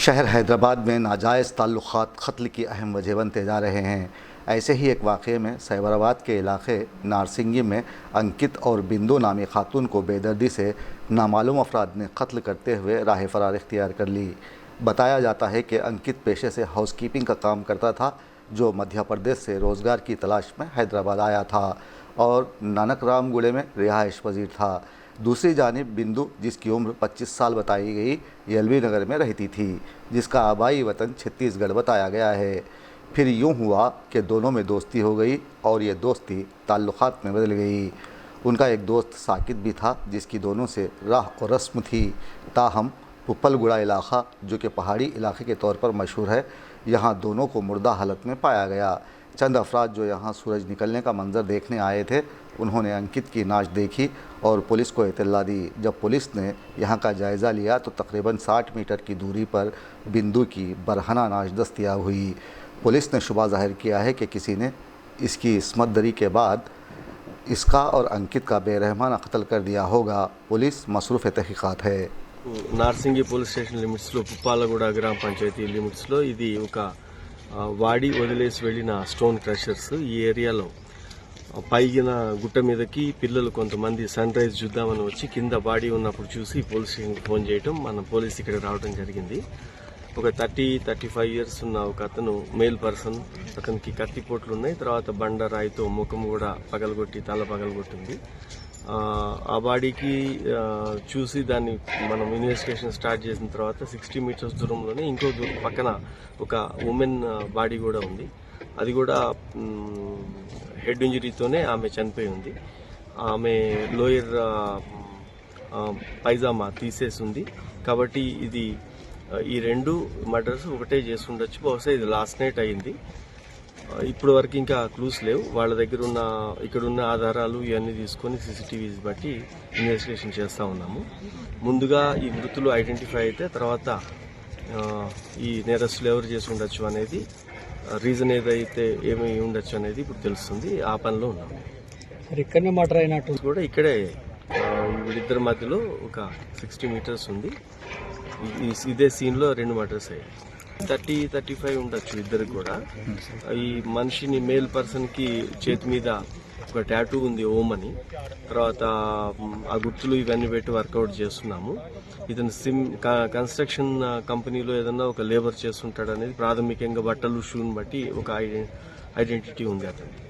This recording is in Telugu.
शहर हैदराबाद में नाजायज़ ताल्लुक़ात क़त्ल की अहम वजह बनते जा रहे हैं। ऐसे ही एक वाक़े में साइबराबाद के इलाके नारसिंगी में अंकित और बिंदु नामी खातून को बेदर्दी से नामालूम अफराद ने कत्ल करते हुए राह फरार इख्तियार कर ली। बताया जाता है कि अंकित पेशे से हाउसकीपिंग का काम करता था, जो मध्य प्रदेश से रोज़गार की तलाश में हैदराबाद आया था और नानक रामगुड़े में रिहाइश पजीर था। दूसरी जानिब बिंदु, जिसकी उम्र 25 साल बताई गई, एलबी नगर में रहती थी, जिसका आबाई वतन छत्तीसगढ़ बताया गया है। फिर यूं हुआ कि दोनों में दोस्ती हो गई और ये दोस्ती ताल्लुक़ात में बदल गई। उनका एक दोस्त साकिब भी था, जिसकी दोनों से राह और रस्म थी। ताहम पुप्पलगुड़ा इलाका, जो कि पहाड़ी इलाके के तौर पर मशहूर है, यहाँ दोनों को मुर्दा हालत में पाया गया। चंद अफराद जो यहाँ सूरज निकलने का मंजर देखने आए थे, उन्होंने अंकित की नाश देखी और पुलिस को इत्तला दी। जब पुलिस ने यहाँ का जायज़ा लिया तो तकरीबन 60 मीटर की दूरी पर बिंदु की बरहना नाश दस्तयाब हुई। पुलिस ने शुबा ज़ाहिर किया है कि किसी ने इसकी इस्मत दरी के बाद इसका और अंकित का बेरहमाना कत्ल कर दिया होगा। पुलिस मसरूफ़ तहक़ीक़ात है। నార్సింగి పోలీస్ స్టేషన్ లిమిట్స్లో పుప్పాలగూడ గ్రామ పంచాయతీ లిమిట్స్లో ఇది ఒక వాడి వదిలేసి వెళ్ళిన స్టోన్ క్రషర్స్. ఈ ఏరియాలో పైగిన గుట్ట మీదకి పిల్లలు కొంతమంది సన్ రైజ్ చూద్దామని వచ్చి కింద బాడీ ఉన్నప్పుడు చూసి పోలీస్ స్టేషన్కి ఫోన్ చేయటం, మన పోలీస్ ఇక్కడ రావడం జరిగింది. ఒక 30-35 ఇయర్స్ ఉన్న ఒక అతను మేల్ పర్సన్, అతనికి కత్తిపోట్లు ఉన్నాయి. తర్వాత బండరాయితో ముఖం కూడా పగలగొట్టి తల పగలగొట్టింది. ఆ బాడీకి చూసి దాన్ని మనం ఇన్వెస్టిగేషన్ స్టార్ట్ చేసిన తర్వాత 60 మీటర్స్ దూరంలోనే ఇంకో పక్కన ఒక ఉమెన్ బాడీ కూడా ఉంది. అది కూడా హెడ్ ఇంజరీతోనే ఆమె చనిపోయి ఉంది. ఆమె లోయర్ పైజామా తీసేసి ఉంది. కాబట్టి ఇది ఈ రెండు మర్డర్స్ ఒకటే చేసి ఉండొచ్చు. బహుశా ఇది లాస్ట్ నైట్ అయింది. ఇప్పటి వరకు ఇంకా క్లూస్ లేవు. వాళ్ళ దగ్గర ఉన్న ఇక్కడున్న ఆధారాలు ఇవన్నీ తీసుకొని సీసీటీవీస్ బట్టి ఇన్వెస్టిగేషన్ చేస్తూ ఉన్నాము. ముందుగా ఈ మృతులు ఐడెంటిఫై అయితే తర్వాత ఈ నేరస్తులు ఎవరు చేసి ఉండొచ్చు అనేది, రీజన్ ఏదైతే ఏమి ఉండొచ్చు అనేది ఇప్పుడు తెలుస్తుంది. ఆ పనిలో ఉన్నాము. ఇక్కడనే మర్డర్ అయినట్టు కూడా ఇక్కడే వీళ్ళిద్దరి మధ్యలో ఒక 60 మీటర్స్ ఉంది. ఇదే సీన్లో 2 మర్డర్స్ అయ్యాయి. 30-35 ఉండొచ్చు ఇద్దరికి కూడా. ఈ మనిషిని మేల్ పర్సన్కి చేతి మీద ఒక టాటూ ఉంది, ఓం అని. తర్వాత ఆ గుర్తులు ఇవన్నీ పెట్టి వర్కౌట్ చేస్తున్నాము. ఇతను కన్స్ట్రక్షన్ కంపెనీలో ఏదన్నా ఒక లేబర్ చేస్తుంటాడు అనేది ప్రాథమికంగా బట్టలు షూని బట్టి ఒక ఐడెంటిటీ ఉంది అతనికి.